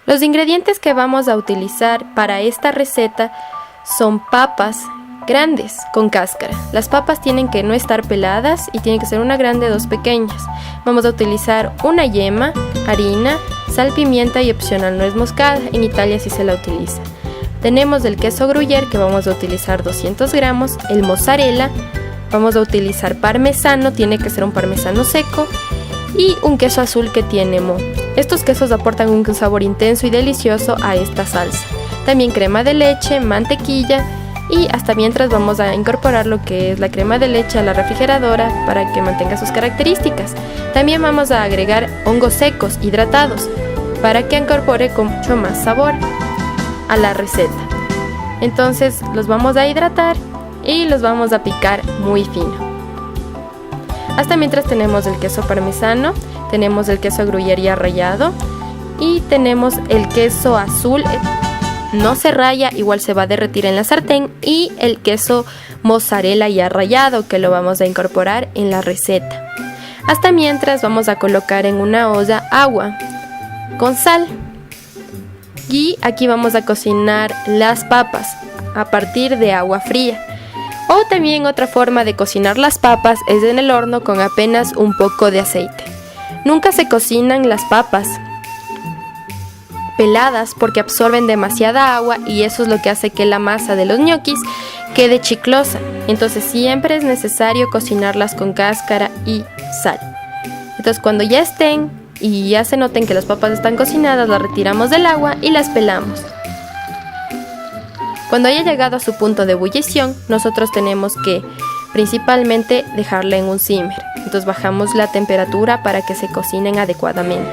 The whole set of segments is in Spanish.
Los ingredientes que vamos a utilizar para esta receta son papas grandes con cáscara. Las papas tienen que no estar peladas y tiene que ser una grande, dos pequeñas. Vamos a utilizar una yema, harina, sal, pimienta y opcional nuez moscada. En Italia sí se la utiliza. Tenemos el queso gruyère que vamos a utilizar 200 gramos, el mozzarella, vamos a utilizar parmesano, tiene que ser un parmesano seco, y un queso azul que tiene moho. Estos quesos aportan un sabor intenso y delicioso a esta salsa. También crema de leche, mantequilla, y hasta mientras vamos a incorporar lo que es la crema de leche a la refrigeradora para que mantenga sus características. También vamos a agregar hongos secos hidratados para que incorpore con mucho más sabor a la receta. Entonces los vamos a hidratar y los vamos a picar muy fino. Hasta mientras tenemos el queso parmesano, tenemos el queso gruyère ya rallado y tenemos el queso azul. No se raya, igual se va a derretir en la sartén, y el queso mozzarella ya rallado que lo vamos a incorporar en la receta. Hasta mientras vamos a colocar en una olla agua con sal y aquí vamos a cocinar las papas a partir de agua fría. O también otra forma de cocinar las papas es en el horno con apenas un poco de aceite. Nunca se cocinan las papas peladas porque absorben demasiada agua y eso es lo que hace que la masa de los ñoquis quede chiclosa. Entonces siempre es necesario cocinarlas con cáscara y sal. Entonces cuando ya estén y ya se noten que las papas están cocinadas, las retiramos del agua y las pelamos. Cuando haya llegado a su punto de ebullición, nosotros tenemos que principalmente dejarla en un simmer. Entonces bajamos la temperatura para que se cocinen adecuadamente.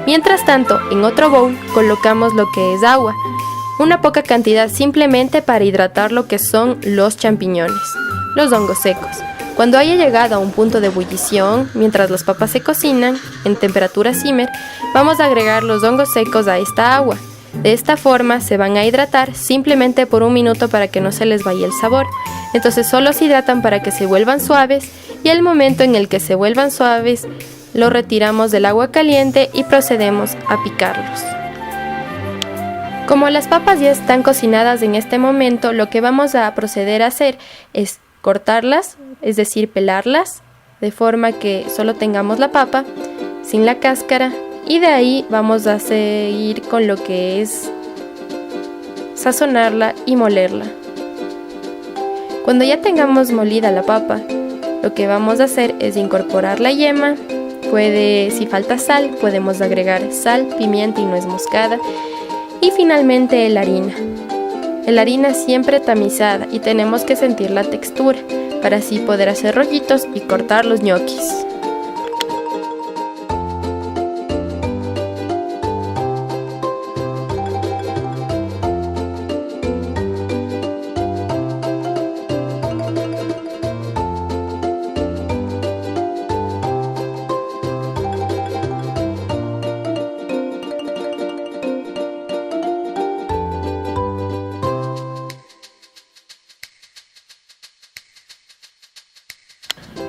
Mientras tanto, en otro bowl colocamos lo que es agua, una poca cantidad simplemente para hidratar lo que son los champiñones, los hongos secos. Cuando haya llegado a un punto de ebullición, mientras las papas se cocinan en temperatura simmer, vamos a agregar los hongos secos a esta agua. De esta forma se van a hidratar simplemente por un minuto para que no se les vaya el sabor. Entonces solo se hidratan para que se vuelvan suaves y al momento en el que se vuelvan suaves, lo retiramos del agua caliente y procedemos a picarlos. Como las papas ya están cocinadas en este momento, lo que vamos a proceder a hacer es cortarlas, es decir, pelarlas, de forma que solo tengamos la papa, sin la cáscara, y de ahí vamos a seguir con lo que es sazonarla y molerla. Cuando ya tengamos molida la papa, lo que vamos a hacer es incorporar la yema. Si falta sal, podemos agregar sal, pimienta y nuez moscada. Y finalmente la harina. La harina siempre tamizada y tenemos que sentir la textura para así poder hacer rollitos y cortar los ñoquis.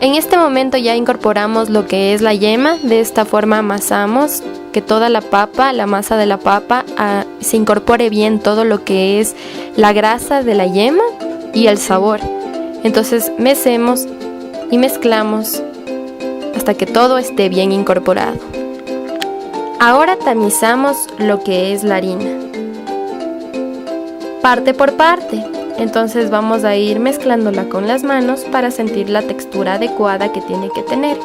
En este momento ya incorporamos lo que es la yema. De esta forma amasamos que toda la papa, la masa de la papa, se incorpore bien todo lo que es la grasa de la yema y el sabor. Entonces mecemos y mezclamos hasta que todo esté bien incorporado. Ahora tamizamos lo que es la harina, parte por parte. Entonces vamos a ir mezclándola con las manos para sentir la textura adecuada que tiene que tener.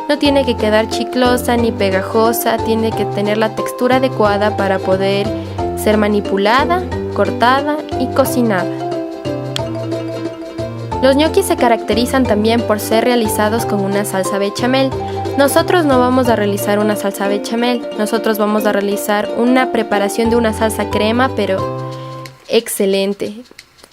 No tiene que quedar chiclosa ni pegajosa, tiene que tener la textura adecuada para poder ser manipulada, cortada y cocinada. Los ñoquis se caracterizan también por ser realizados con una salsa bechamel. Nosotros no vamos a realizar una salsa bechamel, nosotros vamos a realizar una preparación de una salsa crema, pero excelente.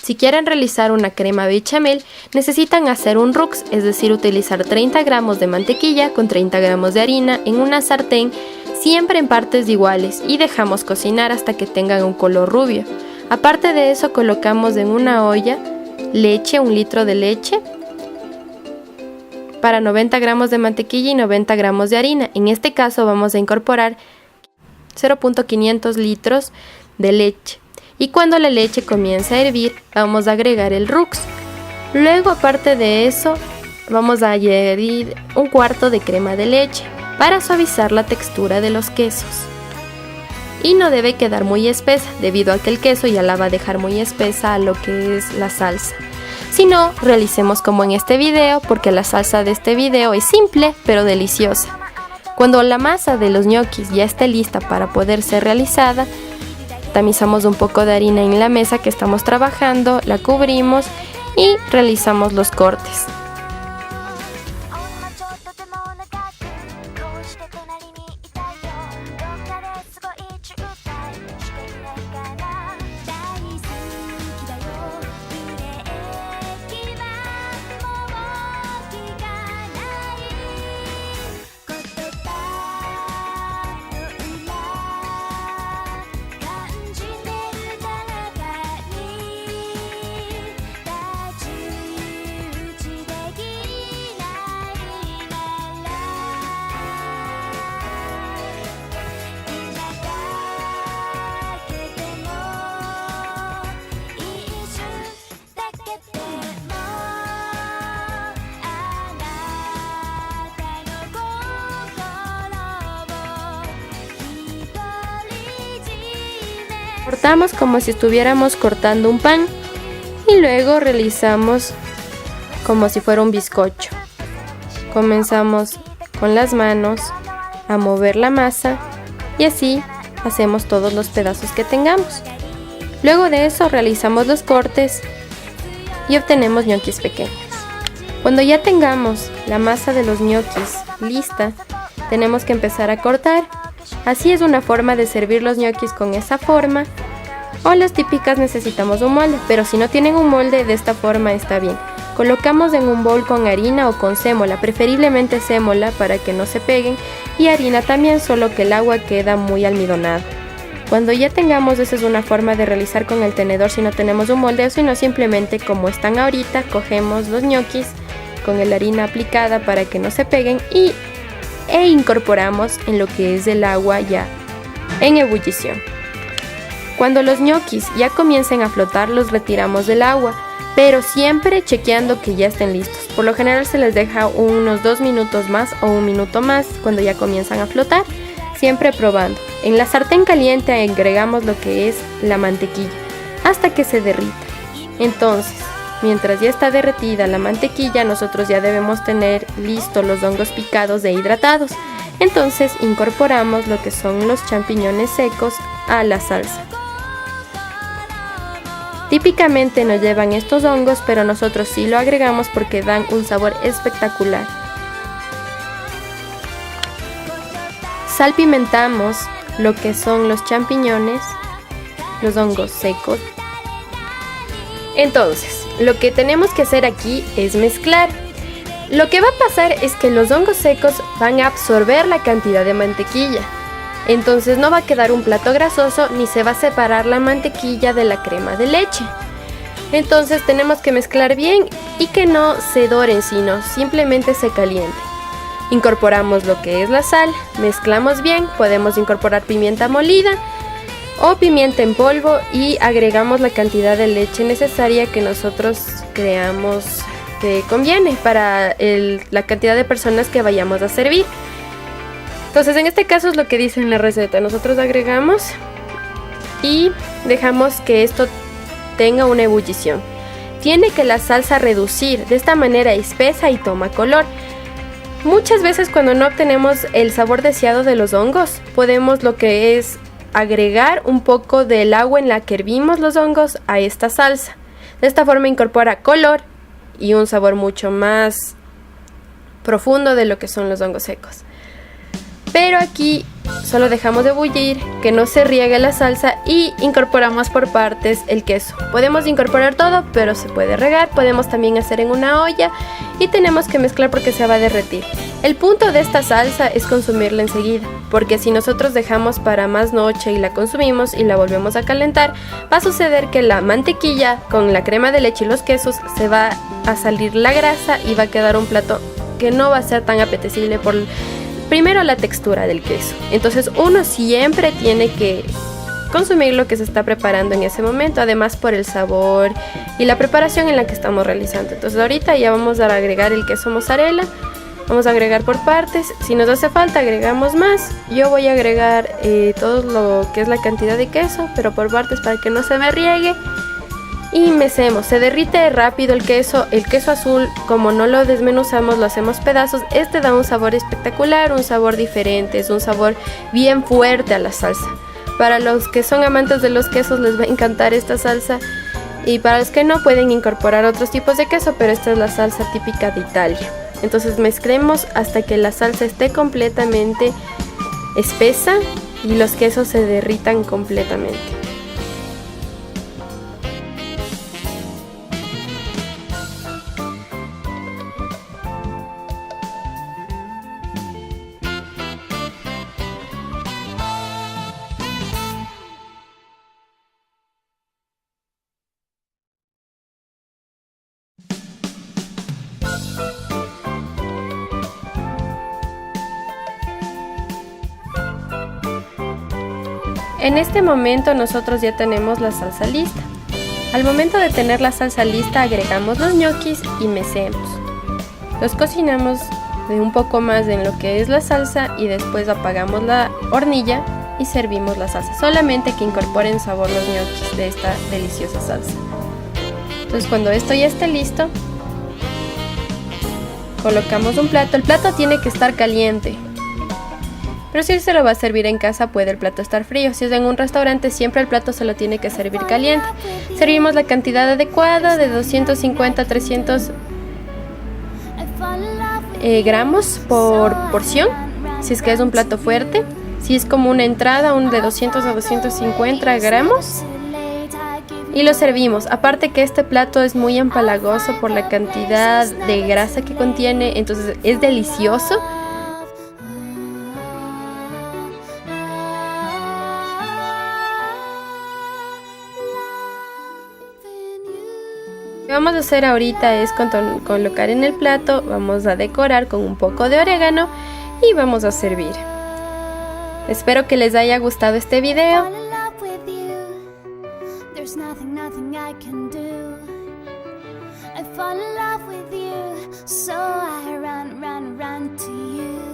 Si quieren realizar una crema bechamel, necesitan hacer un rux, es decir, utilizar 30 gramos de mantequilla con 30 gramos de harina en una sartén, siempre en partes iguales, y dejamos cocinar hasta que tengan un color rubio. Aparte de eso, colocamos en una olla leche, 1 litro de leche, para 90 gramos de mantequilla y 90 gramos de harina. En este caso vamos a incorporar 0.500 litros de leche. Y cuando la leche comience a hervir, vamos a agregar el Rux. Luego, aparte de eso, vamos a añadir un cuarto de crema de leche para suavizar la textura de los quesos. Y no debe quedar muy espesa, debido a que el queso ya la va a dejar muy espesa a lo que es la salsa. Si no, realicemos como en este video, porque la salsa de este video es simple pero deliciosa. Cuando la masa de los ñoquis ya esté lista para poder ser realizada, tamizamos un poco de harina en la mesa que estamos trabajando, la cubrimos y realizamos los cortes. Cortamos como si estuviéramos cortando un pan y luego realizamos como si fuera un bizcocho. Comenzamos con las manos a mover la masa y así hacemos todos los pedazos que tengamos. Luego de eso realizamos los cortes y obtenemos ñoquis pequeños. Cuando ya tengamos la masa de los ñoquis lista, tenemos que empezar a cortar. Así es una forma de servir los ñoquis con esa forma, o las típicas necesitamos un molde, pero si no tienen un molde, de esta forma está bien. Colocamos en un bol con harina o con sémola, preferiblemente sémola para que no se peguen, y harina también, solo que el agua queda muy almidonada. Cuando ya tengamos, esa es una forma de realizar con el tenedor si no tenemos un molde, o si no, simplemente como están ahorita, cogemos los ñoquis con la harina aplicada para que no se peguen e incorporamos en lo que es el agua ya en ebullición. Cuando los ñoquis ya comiencen a flotar, los retiramos del agua, pero siempre chequeando que ya estén listos. Por lo general se les deja unos 2 minutos más o 1 minuto más cuando ya comienzan a flotar, siempre probando. En la sartén caliente agregamos lo que es la mantequilla hasta que se derrita. Entonces, mientras ya está derretida la mantequilla, nosotros ya debemos tener listos los hongos picados e hidratados. Entonces incorporamos lo que son los champiñones secos a la salsa. Típicamente no llevan estos hongos, pero nosotros sí lo agregamos porque dan un sabor espectacular. Salpimentamos lo que son los champiñones, los hongos secos. Entonces, lo que tenemos que hacer aquí es mezclar. Lo que va a pasar es que los hongos secos van a absorber la cantidad de mantequilla. Entonces no va a quedar un plato grasoso ni se va a separar la mantequilla de la crema de leche. Entonces tenemos que mezclar bien y que no se doren, sino simplemente se caliente. Incorporamos lo que es la sal, mezclamos bien, podemos incorporar pimienta molida o pimienta en polvo y agregamos la cantidad de leche necesaria que nosotros creamos que conviene para la cantidad de personas que vayamos a servir. Entonces en este caso es lo que dice en la receta, nosotros agregamos y dejamos que esto tenga una ebullición. Tiene que la salsa reducir, de esta manera espesa y toma color. Muchas veces cuando no obtenemos el sabor deseado de los hongos, podemos lo que es agregar un poco del agua en la que hervimos los hongos a esta salsa. De esta forma incorpora color y un sabor mucho más profundo de lo que son los hongos secos. Pero aquí solo dejamos de bullir, que no se riegue la salsa y incorporamos por partes el queso. Podemos incorporar todo, pero se puede regar, podemos también hacer en una olla y tenemos que mezclar porque se va a derretir. El punto de esta salsa es consumirla enseguida, porque si nosotros dejamos para más noche y la consumimos y la volvemos a calentar, va a suceder que la mantequilla con la crema de leche y los quesos se va a salir la grasa y va a quedar un plato que no va a ser tan apetecible por Primero la textura del queso. Entonces uno siempre tiene que consumir lo que se está preparando en ese momento, además por el sabor y la preparación en la que estamos realizando. Entonces ahorita ya vamos a agregar el queso mozzarella, vamos a agregar por partes, si nos hace falta agregamos más. Yo voy a agregar todo lo que es la cantidad de queso, pero por partes para que no se me riegue. Y mecemos, se derrite rápido el queso azul, como no lo desmenuzamos, lo hacemos pedazos. Este da un sabor espectacular, un sabor diferente, es un sabor bien fuerte a la salsa. Para los que son amantes de los quesos les va a encantar esta salsa, y para los que no pueden incorporar otros tipos de queso, pero esta es la salsa típica de Italia. Entonces mezclemos hasta que la salsa esté completamente espesa y los quesos se derritan completamente. En este momento nosotros ya tenemos la salsa lista. Al momento de tener la salsa lista agregamos los ñoquis y mecemos. Los cocinamos de un poco más en lo que es la salsa y después apagamos la hornilla y servimos la salsa. Solamente que incorporen sabor los ñoquis de esta deliciosa salsa. Entonces cuando esto ya esté listo, colocamos un plato. El plato tiene que estar caliente. Pero si se lo va a servir en casa puede el plato estar frío. Si es en un restaurante siempre el plato se lo tiene que servir caliente. Servimos la cantidad adecuada de 250 a 300 gramos por porción. Si es que es un plato fuerte. Si es como una entrada, un de 200 a 250 gramos. Y lo servimos. Aparte que este plato es muy empalagoso por la cantidad de grasa que contiene. Entonces es delicioso. Lo que vamos a hacer ahorita es colocar en el plato, vamos a decorar con un poco de orégano y vamos a servir. Espero que les haya gustado este video. I fall in love with you, so I run to you.